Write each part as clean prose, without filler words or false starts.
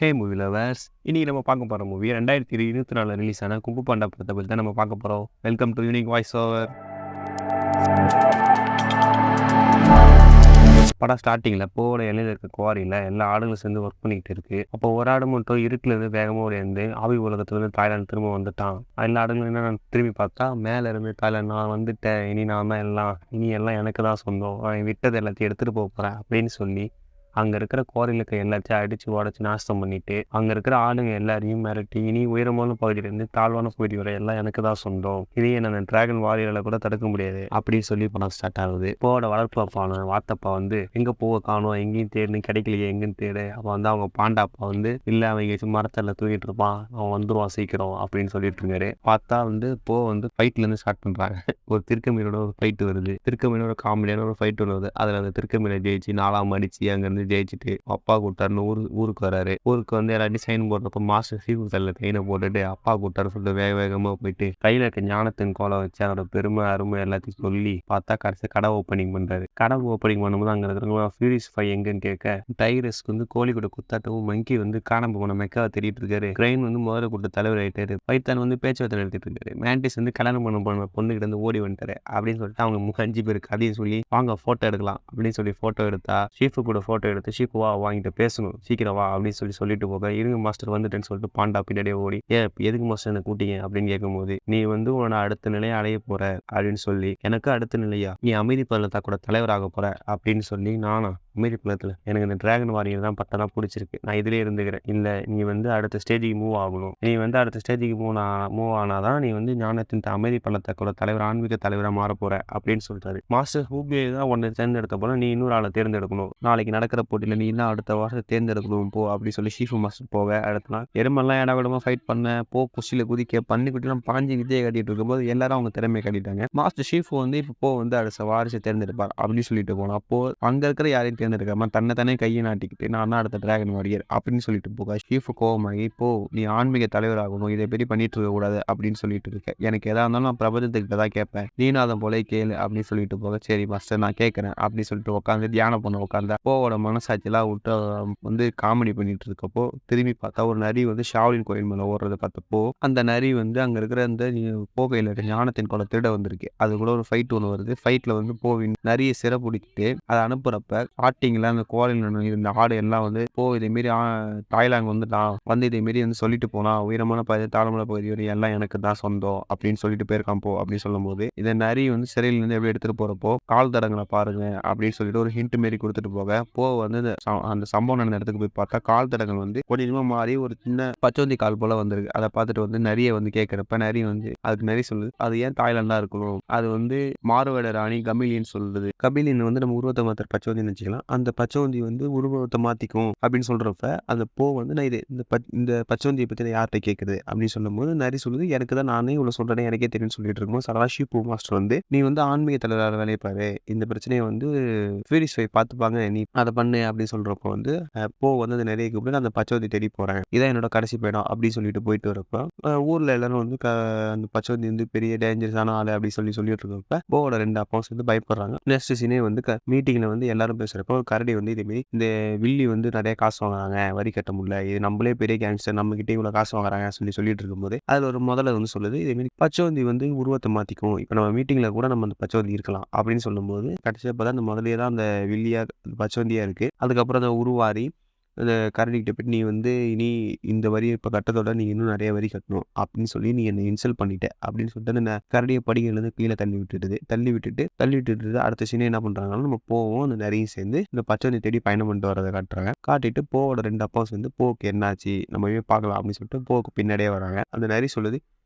ஹே movie lovers, இன்னைக்கு நம்ம பார்க்க போகிற மூவி 2024 ரிலீஸ் ஆன குங்கு பாண்டா படத்தை பற்றி தான் நம்ம பார்க்க போகிறோம். Welcome to unique voice over. படம் ஸ்டார்டிங்கில் போகிற இலையில இருக்க குவாரியில் எல்லா ஆடுகளும் சேர்ந்து ஒர்க் பண்ணிக்கிட்டு இருக்கு. அப்போ ஒரு ஆடு மட்டும் இருட்டிலேருந்து வேகமாக ஓடிந்து ஆவி உலகத்துலேருந்து தாய்லாந்து திரும்ப வந்துட்டான். எல்லா ஆடுகளும் என்ன திரும்பி பார்த்தா மேலே இருந்து தாய்லாந்து நான் வந்துட்டேன், இனி நான் தான் எல்லாம், இனி எல்லாம் எனக்கு தான் சொந்தம், நான் விட்டது எல்லாத்தையும் எடுத்துகிட்டு போக போகிறேன் அப்படின்னு சொல்லி அங்கே இருக்கிற குவாரிலுக்கு எல்லாத்தையும் அடித்து உடச்சி நாசம் பண்ணிட்டு அங்கே இருக்கிற ஆளுங்க எல்லாரையும் மிரட்டி இனி உயரமான பகுதியிலேருந்து தாழ்வான பகுதி வரை எல்லாம் எனக்கு தான் சொந்தம், இதே என்ன டிராகன் வாரியர்களை கூட தடுக்க முடியாது அப்படின்னு சொல்லி படம் ஸ்டார்ட் ஆகுது. போவோட வளர்ப்பு அப்பான வாத்தப்பா வந்து எங்கே போக காணும், எங்கேயும் தேடுன்னு கிடைக்கலையே எங்கேன்னு தேடு. அப்போ வந்து அவங்க பாண்டாப்பா வந்து இல்லை அவங்க மரத்தில் தூக்கிட்டு இருப்பான், அவன் வந்துடுவான் சீக்கிரம் அப்படின்னு சொல்லிட்டு இருக்காரு. பார்த்தா வந்து வந்து ஃபைட்லேருந்து ஸ்டார்ட் பண்ணுறாங்க. ஒரு திருக்கமீனோட ஒரு ஃபைட்டு வருது. திருக்கமீனோட காமெடியான ஒரு ஃபைட் வருது. அதில் அந்த திருக்கமீனை ஜெயிச்சு 4 அடிச்சு அங்கேருந்து ஜெயிச்சுட்டு அப்பா கூட்டாருன்னு ஊருக்கு வராரு. ஊருக்கு வந்து எல்லாத்தையும் சைன் போடுறப்ப மாஸ்டர் சீஃபு தலையில கையில போட்டுட்டு அப்பா கூட்டாரு சொல்லிட்டு வேக வேகமா போயிட்டு கையில இருக்க ஞானத்தின் கோலம் வச்சு அதோட பெருமை அருமை எல்லாத்தையும் சொல்லி பார்த்தா கடைசி கடை ஓப்பனிங் பண்றாரு. கடை ஓப்பனிங் பண்ணும்போது அங்க இருக்கிறவங்க ஃபியூரிஸ் 5 எங்கன்னு கேட்க டைரஸ்க்கு வந்து கோழி கூட குத்தாட்டவும் மங்கி வந்து காணாம போன மெக்காவை தேடிட்டு இருக்காரு. கிரைன் வந்து முதல்ல கூட்ட தலைவர் ஆயிட்டாரு. பைத்தான் வந்து பேச்சுவார்த்தை எடுத்துட்டு இருக்காரு. மேண்டிஸ் வந்து கல்யாணம் பண்ண பொண்ணுகிட்ட வந்து ஓடி வந்துட்டாரு அப்படின்னு சொல்லிட்டு அவங்க 5 பேருக்கு அதையும் சொல்லி வாங்க போட்டோ எடுக்கலாம் அப்படின்னு சொல்லி போட்டோ எடுத்தா ஷீஃபு கூட போட்டோ எடுத்து ஷீஃபு வா வாங்கிட்டு பேசணும் சீக்கிரம் வா அப்படின்னு சொல்லிட்டு போக இருங்க மாஸ்டர் வந்துட்டேன்னு சொல்லிட்டு பாண்டா பின்னாடியே ஓடி எதுக்கு மாஸ்டர் என்ன கூட்டிங்க அப்படின்னு கேட்கும்போது நீ வந்து உன்னோட அடுத்த நிலையை அடைய போற அப்படின்னு சொல்லி எனக்கு அடுத்த நிலையா நீ அமைதி பள்ளத்தா கூட தலைவராக போற அப்படின்னு சொல்லி நானா அமைதி பள்ளத்தில் எனக்கு இந்த டிராகன் வாரியர் தான் பட்டனா பிடிச்சிருக்கு, நான் இதிலே இருந்துக்கிறேன். இல்லை நீ வந்து அடுத்த ஸ்டேஜுக்கு மூவ் ஆகணும், நீ வந்து அடுத்த ஸ்டேஜுக்கு மூவ் ஆனாதான் நீ வந்து ஞானத்தின் அமைதி பள்ளத்தோட தலைவர் ஆன்மீக தலைவராக மாற போற அப்படின்னு சொல்றாரு. மாஸ்டர் ஹூபே தான் உன்னை தேர்ந்தெடுத்த போல நீ இன்னொரு ஆளை தேர்ந்தெடுக்கணும், நாளைக்கு நடக்கிற போட்டியில் நீ தான் அடுத்த வாரம் தேர்ந்தெடுக்கணும் போ அப்படி சொல்லி ஷீஃபு மாஸ்டர் போக அடுத்த நாள் எருமெல்லாம் இடவிடமா ஃபைட் பண்ண குஷியில் குதிக்க பன்னிக்குட்டிலாம் பாஞ்சு வித்தையை கட்டிட்டு இருக்கும்போது எல்லாரும் அவங்க திறமையை காட்டிட்டாங்க. மாஸ்டர் ஷீஃபு வந்து இப்போ வந்து அடுத்த வாரிசை தேர்ந்தெடுப்பார் அப்படின்னு சொல்லிட்டு போனோம். அப்போ அங்க இருக்கிற யாரையும் தேர்ந்தெடுக்காம தன்னை கையை நாட்டிக்கிட்டு நான் தான் அடுத்த டிராகன் வாரியர் அப்படின்னு சொல்லிட்டு போக ஷீஃபு கோவமாகி இப்போ நீ ஆன்மீக தலைவராகணும், இதை பெரிய பண்ணிட்டு இருக்க கூடாது அப்படின்னு சொல்லிட்டு இருக்க, எனக்கு எதா இருந்தாலும் நான் பிரபஞ்சத்துக்கிட்ட தான் கேட்பேன், நீனாதம் போல கேளு அப்படின்னு சொல்லிட்டு போக சரி மாஸ்டர் நான் கேட்கறேன் அப்படின்னு சொல்லிட்டு உட்காந்து தியானம் பண்ண உட்காந்தா போவோட மனசாட்சியெல்லாம் விட்டு வந்து காமெடி பண்ணிட்டு இருக்கப்போ திரும்பி பார்த்தா ஒரு நரி வந்து ஷாவ்லின் கோயில் மேலே ஓடுறத பார்த்தப்போ அந்த நரி வந்து அங்கே இருக்கிற அந்த போகையில் இருக்க ஞானத்தின் கொலை திருட வந்திருக்கு. அது கூட ஒரு ஃபைட் ஒன்று வருது. ஃபைட்டில் வந்து போவின் நிறைய சிறப்பிடிக்கிட்டு அதை அனுப்புறப்ப ஸ்டார்டிங்கில் அந்த கோயிலில் இருந்த ஆடு எல்லாம் வந்து இதேமாரி தாய்லாந்து வந்து இதேமாரி வந்து சொல்லிட்டு போனா உயரமான பகுதி தாழ்மலை பகுதி வரை எல்லாம் எனக்கு தான் சொந்தம் அப்படின்னு சொல்லிட்டு போயிருக்கான் அப்படின்னு சொல்லும்போது இதை நரி வந்து சிறையிலேருந்து எப்படி எடுத்துட்டு போறப்போ கால் தடங்களை பாருங்க அப்படின்னு சொல்லிட்டு ஒரு ஹிண்ட் மாரி கொடுத்துட்டு போக வந்து அந்த சம்பவம் நடந்த இடத்துக்கு போய் பார்த்தா கால் தடங்கள் வந்து கொஞ்சமா மாறி ஒரு சின்ன பச்சோந்தி கால் போல வந்திருக்கு. அதை பார்த்துட்டு வந்து நிறைய வந்து கேட்கிறப்ப நிறைய வந்து அதுக்கு நிறைய சொல்லுது அது ஏன் தாய்லாண்டா இருக்கணும், அது வந்து மாறுவேட ராணி கபிலின்னு சொல்லுது. கபிலின் வந்து நம்ம உருவத்தை மாத்திர பச்சோந்தின்னு வச்சுக்கலாம். அந்த பச்சோந்தி வந்து உருவத்தை மாத்திக்கும் அப்படின்னு சொல்றப்ப அந்த வந்து நான் இந்த பச்சோந்தியை பத்தி நான் யார்கிட்ட கேட்குறது அப்படின்னு சொல்லும்போது நிறைய சொல்லுது எனக்கு தான் நானே இவ்வளவு சொல்றேன் எனக்கே தெரியும்னு சொல்லிட்டு இருக்கும்போது சராஷி பூ மாஸ்டர் வந்து நீ வந்து ஆன்மீக தலைவராக வேலையை பாரு, இந்த பிரச்சனையை வந்து ஃபியூரிஸ் 5 பார்த்துப்பாங்க, நீ அதை பண்ணு அப்படின்னு சொல்றப்போ வந்து வந்து அந்த நிறைய கூப்பிட்டு அந்த பச்சோந்தி தேடி போறேன், இதான் என்னோட கடைசி பயணம் அப்படின்னு சொல்லிட்டு போயிட்டு வரப்போ ஊர்ல எல்லாரும் வந்து அந்த பச்சோந்தி வந்து பெரிய டேஞ்சரஸான ஆளு அப்படின்னு சொல்லிட்டு இருக்கப்ப போவோட 2 அப்பாவும் வந்து பயப்படுறாங்க. நெக்ஸ்ட் சீனே வந்து மீட்டிங்ல வந்து எல்லாரும் பேசுறப்போ ஒரு கரடி வந்து இதேமாரி இந்த வில்லி வந்து நிறைய காசு வாங்குறாங்க, வரி கட்ட முடியல, இது நம்மளே பெரிய கேங்ஸ்டர் நம்ம கிட்டே இவ்வளவு காசு வாங்குறாங்க சொல்லிட்டு இருக்கும்போது அதுல ஒரு முதல்ல வந்து சொல்லுது இதேமாரி பச்சோந்தி வந்து உருவத்தை மாத்திக்கும், இப்ப நம்ம மீட்டிங்ல கூட நம்ம அந்த பச்சோந்தி இருக்கலாம் அப்படின்னு சொல்லும்போது கடைசியா பார்த்தா அந்த முதலே தான் அந்த வில்லியா பச்சோந்தியா இருக்கு. அதுக்கப்புறம் அந்த உருவாரி அந்த கரடிக்கிட்ட போயிட்டு நீ வந்து இனி இந்த வரியை இப்போ கட்டத்தோட நீ இன்னும் நிறைய வரி கட்டணும் அப்படின்னு சொல்லி நீ என்னை இன்சல்ட் பண்ணிட்ட அப்படின்னு சொல்லிட்டு அந்த கரடியை படிகளிலிருந்து கீழே தள்ளி விட்டுட்டு அடுத்த சீனே என்ன பண்றாங்கன்னா நம்ம போவோம் அந்த நிறைய சேர்ந்து இந்த பச்சோந்தி தேடி பயணம் பண்ணிட்டு வரதை காட்டுறாங்க. காட்டிட்டு போவோட 2 அப்பாவும் சேர்ந்து போக்கு என்னாச்சு நம்ம பார்க்கலாம் அப்படின்னு சொல்லிட்டு போக்கு பின்னாடியே வராங்க. அந்த நிறைய சொல்லுது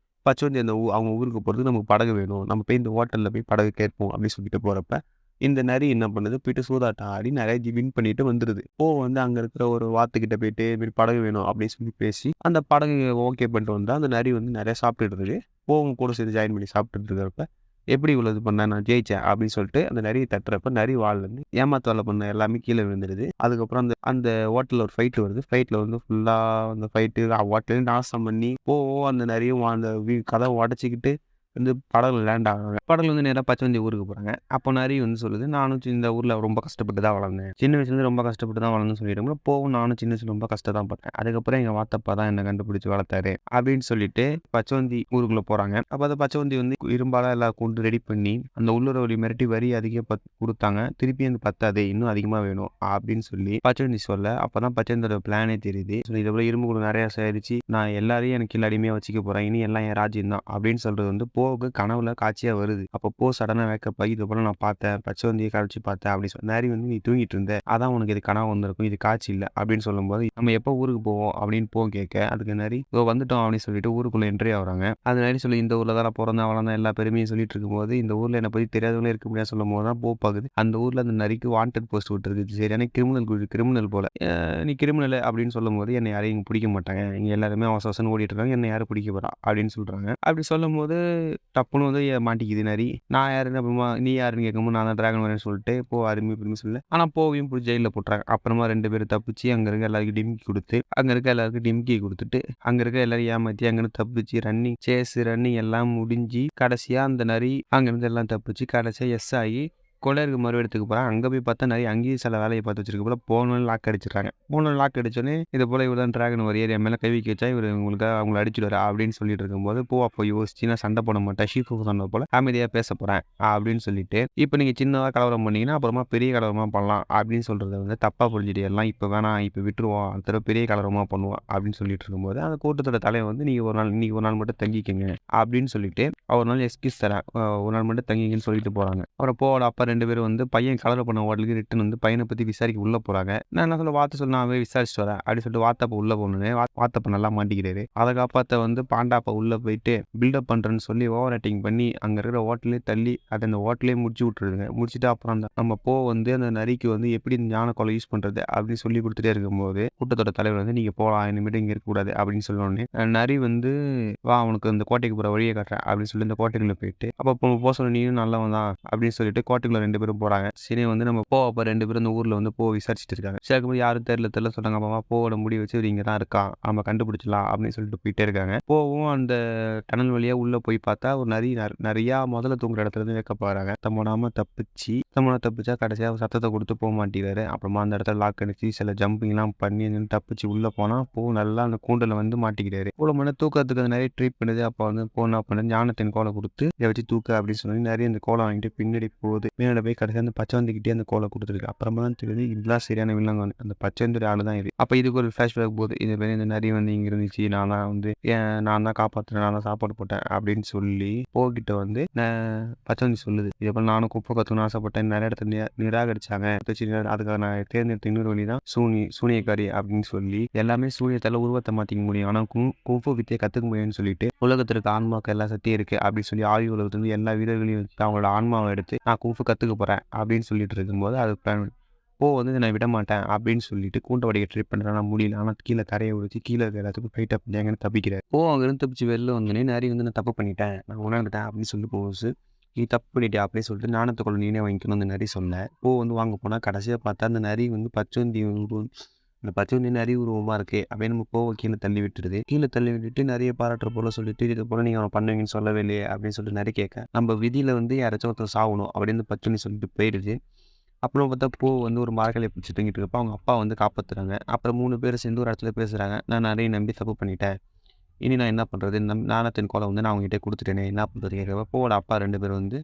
பச்சோந்தி அந்த அவங்க ஊருக்கு போகிறதுக்கு நமக்கு படகு வேணும், நம்ம போய் இந்த ஹோட்டலில் போய் படகு கேட்போம் அப்படின்னு சொல்லிட்டு போகிறப்ப இந்த நரி என்ன பண்ணுது போயிட்டு சூதாட்டம் ஆடி நிறைய வின் பண்ணிட்டு வந்துடுது. வந்து அங்கே இருக்கிற ஒரு வாத்துக்கிட்ட போயிட்டு இப்படி படகு வேணும் அப்படின்னு சொல்லி பேசி அந்த படகு ஓகே பண்ணிட்டு வந்தால் அந்த நரி வந்து நிறைய சாப்பிட்டுட்டு இருக்கு. கூட சேர்ந்து ஜாயின் பண்ணி சாப்பிட்டுட்டு இருக்கிறப்ப எப்படி இவ்வளோ இது பண்ண நான் ஜெயிச்சேன் அப்படின்னு சொல்லிட்டு அந்த நரியை தட்டுறப்ப நரி வாள்லேருந்து ஏமாத்து வேலை பண்ண எல்லாமே கீழே விழுந்துடுது. அதுக்கப்புறம் அந்த அந்த ஹோட்டலில் ஒரு ஃபைட்டு வருது. ஃபைட்டில் வந்து ஃபுல்லாக அந்த ஃபைட்டு ஹோட்டலையும் நாசம் பண்ணி அந்த நரியும் அந்த கதவை உடச்சிக்கிட்டு வந்து படகுல லேண்ட் ஆகுறாங்க. படகுல வந்து நேரா பச்சவந்தி ஊருக்கு போறாங்க. அப்போ நரி வந்து சொல்லுது, "நானும் இந்த ஊர்ல ரொம்ப கஷ்டப்பட்டு தான் வளர்ந்தேன். சின்ன வயசுலேருந்து ரொம்ப கஷ்டப்பட்டு தான் வளர்ந்தேன்னு சொல்லிட்டு போவும் நானும் சின்ன வயசுல ரொம்ப கஷ்டம் தான் பட்டேன். அதுக்கப்புறம் எங்க வாத்தப்பா தான் என்ன கண்டுபிடிச்சு வளர்த்தாரு." அப்படின்னு சொல்லிட்டு பச்சவந்தி ஊருக்குள்ள போறாங்க. அப்ப அந்த பச்சவந்தி வந்து இரும்பால எல்லாம் கொண்டு ரெடி பண்ணி அந்த உள்ளுறவழி மிரட்டி வரி அதிகம் குடுத்தாங்க. திருப்பி எனக்கு பத்தாது, இன்னும் அதிகமா வேணும் அப்படின்னு சொல்லி பச்சவந்தி சொல்ல, அப்பதான் பச்சவந்தியோட பிளானே தெரியுது. இது போல இரும்பு கூட நிறைய சேகரிச்சு நான் எல்லாரையும் எனக்கு கீழ அடிமையா வச்சுக்க போறேன். இனி எல்லாம் என் ராஜ்யம் தான் அப்படின்னு சொல்றது வந்து போவுக்கு கனவுல காட்சியா வருது. அப்போ போ சடனா வேக்கப் ஆகி, இது போல நான் பார்த்தேன், பச்சவந்தியை கழிச்சு பார்த்தேன் அப்படின்னு சொல்லி. நரி வந்து நீ தூங்கிட்டு இருந்த, அதான் உனக்கு இது கனவு வந்திருக்கும், இது காட்சி இல்ல அப்படின்னு சொல்லும்போது, நம்ம எப்போ ஊருக்கு போவோம் அப்படின்னு போ கேட்க, அதுக்கு நரி இதோ வந்துட்டோம் அப்படின்னு சொல்லிட்டு ஊருக்குள்ள என்ட்ரி ஆகுறாங்க. அது நரி சொல்லி இந்த ஊர்ல தான் நான் பிறந்தேன் வளர்ந்தேன் எல்லா பெருமையும் சொல்லிட்டு இருக்கும்போது, இந்த ஊர்ல என்னை பத்தி தெரியாதவங்களே இருக்க முடியாது சொல்லும் போது தான் போ பாக்குது. அந்த ஊர்ல அந்த நரிக்கு வாண்டட் போஸ்ட் விட்டுருக்கு. சரியான கிரிமினல் போல. நீ கிரிமினல் அப்படின்னு சொல்லும்போது என்னை யாரையும் இங்க பிடிக்க மாட்டாங்க. இங்க எல்லாருமே அவசரம் ஓடிட்டு இருக்காங்க. என்னை யாரும் பிடிக்க போறா அப்படின்னு சொல்றாங்க. அப்படி சொல்லும்போது டப்புன்னு வந்து மாட்டிக்குது நரி. நான் யாருன்னு அப்புறமா நீ யாருன்னு கேட்கும்போது நான் தான் டிராகன் வரேன்னு சொல்லிட்டு போ அருமை பெருமை சொல்ல. ஆனா போவையும் பிடிச்சி ஜெயிலில் போட்டுறாங்க. அப்புறமா 2 பேரும் தப்பிச்சு அங்க இருக்க எல்லாருக்கும் டிமிக்கி கொடுத்து அங்க இருக்க எல்லாருக்கும் டிமிக்கி கொடுத்துட்டு அங்க இருக்க எல்லாரும் ஏமாத்தி அங்கிருந்து தப்பிச்சு ரன்னிங் எல்லாம் முடிஞ்சு கடைசியா அந்த நரி அங்கிருந்து எல்லாம் தப்பிச்சு கடைசியா எஸ் ஆகி கொள்ளையருக்கு மறுவேடத்துக்கு போறான். அங்க போய் பார்த்தா நரி அங்கேயும் சில வேலையை பார்த்து வச்சிருக்க போல போனோன்னு லாக் அடிச்சிடுறாங்க. லாக் அடிச்சோன்னே இது போல இவர் தான் டிராகன் வாரியர் என் மேல கை வைக்க வச்சா இவர் உங்களுக்கு அவங்களை அடிச்சிடுவாரு அப்படின்னு சொல்லிட்டு இருக்கும்போது அப்போ யோசிச்சு நான் சண்டை போட மாட்டேன் ஷீஃபு சொன்ன போல அமைதியா பேச போறேன் அப்படின்னு சொல்லிட்டு இப்போ நீங்க சின்னதா கலவரம் பண்ணீங்கன்னா அப்புறமா பெரிய கலவரமா பண்ணலாம் அப்படின்னு சொல்றத வந்து தப்பா புரிஞ்சுட்டு எல்லாம் இப்போ வேணாம் இப்போ விட்டுருவோம் அடுத்த தடவை பெரிய கலவரமா பண்ணுவோம் அப்படின்னு சொல்லிட்டு இருக்கும்போது அந்த கூட்டத்தோட தலைவர் வந்து நீங்க இன்னைக்கு ஒரு நாள் மட்டும் தங்கிக்கங்க அப்படின்னு சொல்லிட்டு ஒரு நாள் எக்ஸ்கியூஸ் தரேன் ஒரு நாள் மட்டும் தங்கிங்கன்னு சொல்லிட்டு போறாங்க. அப்புறம் போவோட அப்பா 2 பேரும் வந்து பையன் கலர் பண்ண ஹோட்டலுக்கு ரிட்டன் வந்து பையனை பத்தி விசாரிக்க உள்ள போறாங்க. நான் என்ன சொல்ல வார்த்தை சொல்ல நான் போய் விசாரிச்சுட்டு வரேன் அப்படின்னு சொல்லிட்டு வாத்தப்ப உள்ள போனேன். வாத்தப்ப நல்லா மாட்டிக்கிறாரு. அதை காப்பாத்த வந்து பாண்டாப்பா உள்ள போயிட்டு பில்டப் பண்றேன்னு சொல்லி ஓவர் ஆக்டிங் பண்ணி அங்க இருக்கிற ஹோட்டலே தள்ளி அதை அந்த ஹோட்டலே முடிச்சு விட்டுருதுங்க. முடிச்சுட்டு அப்புறம் அந்த நம்ம வந்து அந்த நரிக்கு வந்து எப்படி ஞான கொலை யூஸ் பண்றது அப்படின்னு சொல்லி கொடுத்துட்டே இருக்கும்போது கூட்டத்தோட தலைவர் வந்து நீங்க போகலாம் இனிமேட்டு இங்க இருக்கக்கூடாது அப்படின்னு சொன்னோடனே நரி வந்து வா உனக்கு இந்த கோட்டைக்கு போற வழியை காட்டுறேன் அப்படின்னு சொல்லி இந்த கோட்டைக்குள்ள போயிட்டு அப்போ போக சொல்ல நீயும் நல்லவன் தான் அப்படின்னு சொல்லிட்டு கோட்டைக்குள்ள 2 பேரும் போறாங்க. சரி வந்து நம்ம அப்ப 2 பேரும் இந்த ஊர்ல வந்து விசாரிச்சுட்டு இருக்காங்க. சரி யாரும் தெரியல சொன்னாங்க. அப்புறமா போவோட முடி வச்சு இவர் இங்க தான் இருக்கான் நம்ம கண்டுபிடிச்சலாம் அப்படின்னு சொல்லிட்டு போயிட்டே இருக்காங்க. போவும் அந்த டனல் வழியா உள்ள போய் பார்த்தா ஒரு நிறைய முதல்ல தூங்குற இடத்துல இருந்து வைக்க போறாங்க. தம்மனாம தப்பிச்சா கடைசியா சத்தத்தை கொடுத்து போக மாட்டேங்கிறாரு. அப்புறமா அந்த இடத்துல லாக் அடிச்சு சில ஜம்பிங் எல்லாம் பண்ணி தப்பிச்சு உள்ள போனா நல்லா அந்த கூண்டல வந்து மாட்டிக்கிறாரு. இவ்வளவு மணி தூக்கத்துக்கு அது நிறைய ட்ரீட் பண்ணுது. அப்ப வந்து என்ன பண்ண ஞானத்தின் கோலை கொடுத்து இதை வச்சு தூக்க அப்படின்னு சொல்லி நிறைய இந்த கோலை வாங்கிட்டு பின்னாடி போகுது. மேலே போய் கடைசி அந்த பச்சவந்திக்கிட்டே அந்த கோலை கொடுத்துருக்கு. அப்புறமா தான் தெரியுது இதுதான் சரியான வில்லங்க அந்த பச்சவந்தியோட ஆளு தான் இது. அப்ப இதுக்கு ஒரு ஃபிளாஷ்பேக் போகுது. இது பேர் இந்த நரி வந்து இங்க இருந்துச்சு நான் தான் காப்பாத்துறேன் நான் தான் சாப்பாடு போட்டேன் அப்படின்னு சொல்லி போகிட்ட வந்து பச்சவந்தி சொல்லுது. இதே போல நானும் குப்பை கத்துக்கணும்னு ஆசைப்பட்டேன் நிறைய இடத்துல நிராகரிச்சாங்க. அதுக்காக நான் தேர்ந்தெடுத்த இன்னொரு வழி தான் சூனியக்காரி அப்படின்னு சொல்லி எல்லாமே சூனியத்தால உருவத்தை மாத்திக்க முடியும் ஆனா கும்பு வித்தையை கத்துக்க முடியும்னு சொல்லிட்டு உலகத்துல இருக்க ஆன்மாக்கு எல்லா சக்தியும் இருக்கு அப்படின்னு சொல்லி ஆய்வு உலகத்துல இருந்து எல்லா வீரர்களையும் அவங்களோட ஆன்மாவை எடுத்து நான் கும்பு கத்துக்க போறேன் அப்படின்னு சொல்லிட்டு இருக்கும்போது அது வந்து நான் விட மாட்டேன் அப்படின்னு சொல்லிட்டு கூண்டை வடிக்க ட்ரை பண்றேன் முடியல. ஆனா கீழே தரையை ஒழிச்சு கீழே இருக்க எல்லாத்துக்கும் ஃபைட் அப் பண்ணி தப்பிக்கிறார். அங்கிருந்து தப்பிச்சு வெளில வந்தோடனே நிறைய வந்து நான் தப்பு பண்ணிட்டேன் நான் உணர்ந்துட்டேன் அப்படின்னு சொல்லி போகுது. நீ தப்பு பண்ணிட்டியா அப்படின்னு சொல்லிட்டு ஞானத்துக்குள்ள நீனே வாங்கிக்கணும் அந்த நரி சொன்னேன். வந்து வாங்க போனா கடைசியா பார்த்தா அந்த நரி வந்து அந்த பச்சவந்தி நரி உருவமா இருக்கு அப்படின்னு நம்ம கீழே தள்ளி விட்டுட்டு நிறைய பாராட்டுற போல சொல்லிட்டு இது போல நீங்க அவனை பண்ணுவீங்கன்னு சொல்லவே இல்லையே அப்படின்னு சொல்லிட்டு நிறைய கேட்க நம்ம விதியில வந்து யாராச்சும் ஒருத்தர் சாகணும் அப்படின்னு பச்சவந்தி சொல்லிட்டு போயிடுது. அப்புறம் பார்த்தா வந்து ஒரு மரக்கலையை பிடிச்சி தூங்கிட்டு இருப்ப அவங்க அப்பா வந்து காப்பாத்துறாங்க. அப்புறம் 3 பேர் சேர்ந்து ஒரு இடத்துல பேசுறாங்க. நான் நிறைய நம்பி தப்பு பண்ணிட்டேன். இனி நான் என்ன பண்றது ஞானத்தின் கோலை வந்து நான் அவங்ககிட்ட கொடுத்துட்டேனே என்ன பண்றது கேட்கிறப்ப அப்பா 2 பேர் வந்து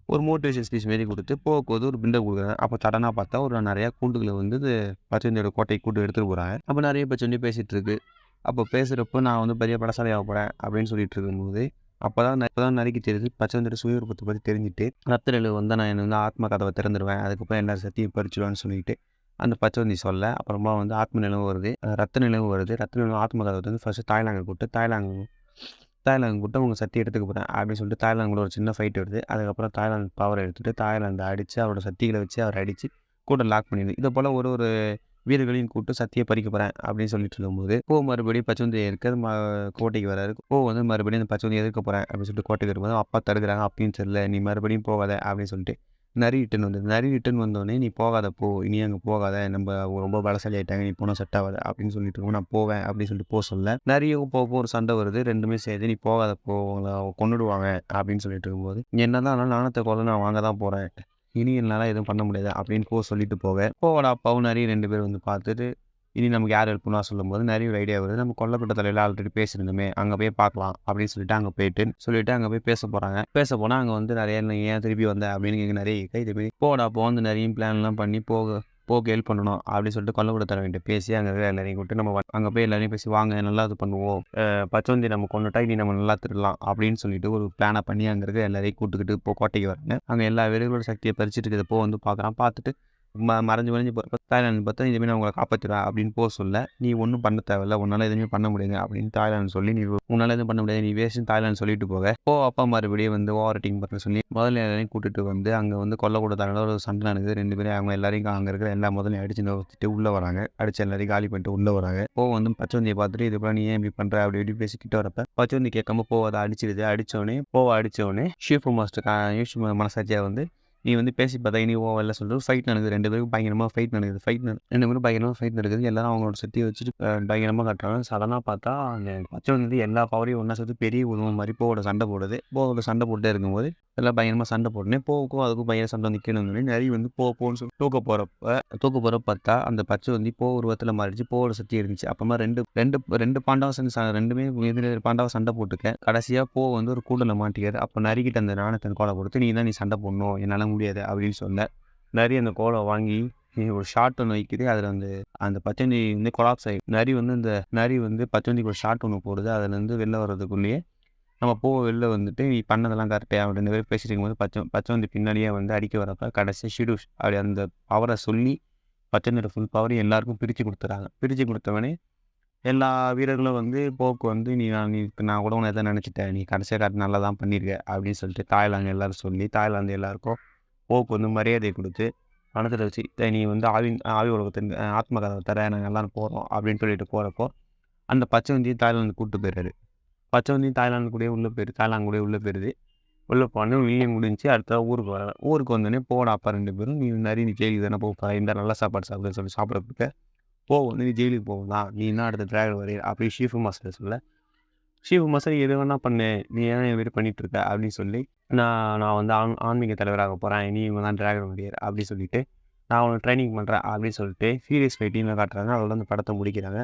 ஒரு மோட்டிவேஷன் ஸ்பீச் மாரி கொடுத்து போகும்போது ஒரு பில்டப் கொடுக்குறாங்க. அப்போ சடனாக பார்த்தா ஒரு நிறையா கூண்டுகளை வந்து பச்சவந்தியோட கோட்டைக்கு கூட்டு எடுத்துகிட்டு போகிறாங்க. அப்போ நிறைய பச்சவந்தி பேசிகிட்டு இருக்கு. அப்போ பேசுகிறப்போ நான் வந்து பெரிய படசாலையாக போகிறேன் அப்படின்னு சொல்லிட்டு இருக்கும்போது அப்போதான் நரிக்கு தெரியுது பச்சவந்தியோட சுயரூபத்தை பற்றி தெரிஞ்சுட்டு ரத்த நிலவு வந்து நான் வந்து ஆத்ம கதவை திறந்துடுவேன் அதுக்கப்புறம் எல்லா சத்தியும் பறிச்சிடுவேன்னு சொல்லிட்டு அந்த பச்சவந்தி சொல்ல அப்புறமா வந்து ஆத்ம நிலவு வருது ரத்த நிலவு ஆத்ம கதவை வந்து ஃபர்ஸ்ட் தாய்லாந்து கூட்ட உங்கள் சக்தி எடுத்துக்க போகிறேன் அப்படின்னு சொல்லிட்டு தாய்லாந்து ஒரு சின்ன ஃபைட் வருது. அதுக்கப்புறம் தாய்லாந்து பவர் எடுத்துகிட்டு தாய்லாந்தை அடித்து அவரோட சக்திகளை வச்சு அவரை அடித்து கூட்டம் லாக் பண்ணிடுது. இதை போல் ஒரு வீரர்களையும் கூட்டு சத்தியை பறிக்க போகிறேன் அப்படின்னு சொல்லிட்டு இருக்கும்போது மறுபடியும் பச்சவந்தி கோட்டைக்கு வராரு. வந்து மறுபடியும் அந்த பச்சவந்தி எதிர்க்க போகிறேன் அப்படின்னு சொல்லிட்டு கோட்டைக்கு வரும்போது அப்பா தடுக்கிறாங்க. அப்பயும் தெரியல நீ மறுபடியும் போகாத அப்படின்னு சொல்லிட்டு நரி ரிட்டர்ன் வந்தது. நரி ரிட்டர்ன் வந்தோடனே, "நீ போகாத போ. இனி அங்கே போகாத. நம்ம ரொம்ப பலசாலி ஆயிட்டாங்க. நீ போனால் செட் ஆகாது." அப்படின்னு சொல்லிட்டு இருக்கவும், நான் போவேன் அப்படின்னு சொல்லிட்டு சொல்ல, நரியும் போக ஒரு சண்டை வருது. 2மே சேர்ந்து, "நீ போகாத போ. உங்கள கொன்னுடுவாங்க." அப்படின்னு சொல்லிட்டு இருக்கும்போது, "என்னதான் ஆனாலும் நாணத்த கொலை நான் வாங்க தான் போறேன். இனி என்னால எதுவும் பண்ண முடியாது." அப்படின்னு சொல்லிட்டு போவேன். போவாடா அப்பாவும் நரி 2 பேரும் வந்து பார்த்துட்டு, இனி நமக்கு யார் ஹெல்ப் பண்ணுவா சொல்லும்போது, நெறைய ஒரு ஐடியா வருது. நம்ம கொல்லப்பட்ட தலையில ஆல்ரெடி பேசியிருந்தோமே, அங்க போய் பார்க்கலாம் அப்படின்னு சொல்லிட்டு அங்க சொல்லிட்டு அங்க போய் பேச போறாங்க. பேச போனா அங்க வந்து நெறைய "நீ ஏன் திருப்பி வந்த?" அப்படின்னு கேட்க நெறைய இதேமாரி போடா போ வந்து நெறைய பிளான்லாம் பண்ணி போக ஹெல்ப் பண்ணணும் அப்படின்னு சொல்லிட்டு கொல்லப்பட்ட தலைவன்கிட்ட பேசி அங்க இருக்கிற எல்லாரையும் கூப்பிட்டு நம்ம அங்க போய் எல்லாரையும் பேசி வாங்க நல்லா இது பண்ணுவோம். பச்சோந்தி நம்ம கொன்னுட்டா இனி நம்ம நல்லா திருடலாம் அப்படின்னு சொல்லிட்டு ஒரு பிளானை பண்ணி அங்க இருக்க எல்லாரையும் கூட்டுக்கிட்டு கோட்டைக்கு வராங்க. அங்க எல்லா வீரர்களோட சக்தியை பறிச்சுட்டு இருக்கிறத வந்து பார்க்குறான். பார்த்துட்டு மறைஞ்சு மறைஞ்சு தாய்லாந்து பார்த்தா இதுமாரி நான் உங்களை காப்பாற்றிடுவேன் அப்படின்னு சொல்ல, "நீ ஒன்றும் பண்ண தேவையில்ல. உன்னால எதுவுமே பண்ண முடியாது." அப்படின்னு தாய்லாந்து சொல்லி, "நீ உன்னால எதுவும் பண்ண முடியாது. நீ வேஸ்ட்னு" தாய்லாந்து சொல்லிட்டு போக, அப்பா மறுபடியும் வந்து ஓவர் ஆக்டிங் பண்ண சொல்லி முதல்ல எல்லாரையும் கூட்டிட்டு வந்து அங்க வந்து கொல்லக்கூடாதான ஒரு சண்டை நடக்குது. 2 பேரும் அவங்க எல்லாரையும் அங்க இருக்கிற எல்லா முதலையும் அடிச்சு நொறுக்கிட்டு உள்ள வராங்க. அடிச்சு எல்லாரையும் காலி பண்ணிட்டு உள்ள வராங்க. வந்து பச்சவந்தியை பார்த்துட்டு, "இது போல நீ ஏன் இப்படி பண்ற?" அப்படி இப்படி பேசிக்கிட்டு வரப்ப, பச்சவந்தி கேட்காம அதை அடிச்சிடுது. அடிச்சோடனே ஷீஃப் மாஸ்டர் மனசாட்சியா வந்து, "நீ வந்து பேசி பார்த்தா இனி ஓவர்ல" சொல்லிட்டு ஃபைட் நடக்குது. 2 பேருக்கும் பயங்கரமா ஃபைட் நடக்குது. 2 பேரும் பயங்கரமா ஃபைட் நடக்குது. எல்லாரும் அவங்களோட சக்திய வச்சுட்டு பயங்கரமா காட்டுறாங்க. சடனா பார்த்தா அந்த பச்சவந்தி வந்து எல்லா பவரையும் ஒண்ணா சேர்த்து பெரிய உருவம் மாரி போவோட சண்டை போடுது. போவோட சண்டை போட்டுட்டே இருக்கும்போது, எல்லாம் பயங்கரமா சண்டை போட்டுனே போவுக்கும் அதுக்கும் பயங்கர சண்டை வந்து கீழ வந்தோனே நரி வந்து போன்னு சொல்லி தூக்க போறப்ப பார்த்தா, அந்த பச்சவந்தி உருவத்துல மாறிடுச்சு. போவோட சக்தி இருந்துச்சு. அப்புறமா 2 பாண்டவம் சேர்ந்து 2மே எதிர் பாண்டவம் சண்டை போட்டுக்க. கடைசியா வந்து ஒரு கூண்டுல மாட்டிக்காரு. அப்ப நரிக்கிட்ட அந்த நாணயத்த கோல கொடுத்து, "நீ சண்டை போடணும். என்னால முடியாது." அப்படின்னு சொல்ல, நரி அந்த கோல வாங்கி ஒரு ஷாட் ஒண்ணு வைக்குது. அதுல வந்து அந்த பச்சவந்தி வந்து கொலாப்ஸ் ஆயி நரி வந்து பச்சவந்திக்கு ஒரு ஷாட் ஒண்ணு போடுது. அதுலேருந்து வெளில வர்றதுக்குள்ளேயே நம்ம வெளில வந்துட்டு, "நீ பண்ணதெல்லாம் கரெக்ட்டு." அவங்க 2 பேரும் பேசிட்டு இருக்கும்போது பச்சவந்தி பின்னாடியே வந்து அடிக்க வரப்ப, கடைசியா ஷிடுஷ் அப்படி அந்த பவர சொல்லி, பச்சவந்தியோட ஃபுல் பவரையும் எல்லாருக்கும் பிரிச்சு குடுத்துறாங்க. பிரிச்சு குடுத்தவொடனே எல்லா வீரர்களும் வந்து வந்து, நீ நான் கூட உன்ன எதோ நினச்சுட்டேன். நீ கடைசியா நல்லா தான் பண்ணியிருக்க." அப்படின்னு சொல்லிட்டு தாய்லாந்து எல்லாரும் சொல்லி, தாய்லாந்து எல்லாருக்கும் வந்து மரியாதை குடுத்து, பணத்த வச்சு, "நீ வந்து ஆவி உலகத்தின் ஆத்ம கதவ தர. நாங்க எல்லாரும் போறோம்." அப்படின்னு சொல்லிட்டு போறப்போ, அந்த பச்சவந்திய தாய்லாந்து கூட்டு போயிறாரு. பச்சவந்தியும் தாய்லாந்து கூடயே உள்ள போயிருது. உள்ள போனோனே வில்லியம் முடிஞ்சுச்சு. அடுத்ததா ஊருக்கு வராங்க. ஊருக்கு வந்தோனே, "போடா அப்பா 2 பேரும். நீ ஜெயிலுக்கு தானே போற. இந்தா நல்ல சாப்பாடு சாப்பிடுன்னு" சொல்லி சாப்பிட குடுக்க, வந்து "நீ ஜெயிலுக்கு போகலாம். நீ தான் அடுத்த டிராகன் வாரியர்." அப்படின்னு சீஃப் மாஸ்டர் சொல்ல, "சீஃப் மாஸ்டர் எது வேணா பண்ணு. நீ ஏன் இது மாரி பண்ணிட்டு இருக்க?" அப்படின்னு சொல்லி, நான் வந்து ஆன்மீக தலைவராக போறேன். இனி இவங்க தான் டிராகன் வாரியர்." அப்படின்னு சொல்லிட்டு, "நான் உனக்கு ட்ரெய்னிங் பண்றேன்." அப்படின்னு சொல்லிட்டு ஃபீரியஸ் ஃபைட்டிங்ல காட்டுறாங்க. அதோட அந்த படத்த முடிக்கிறாங்க.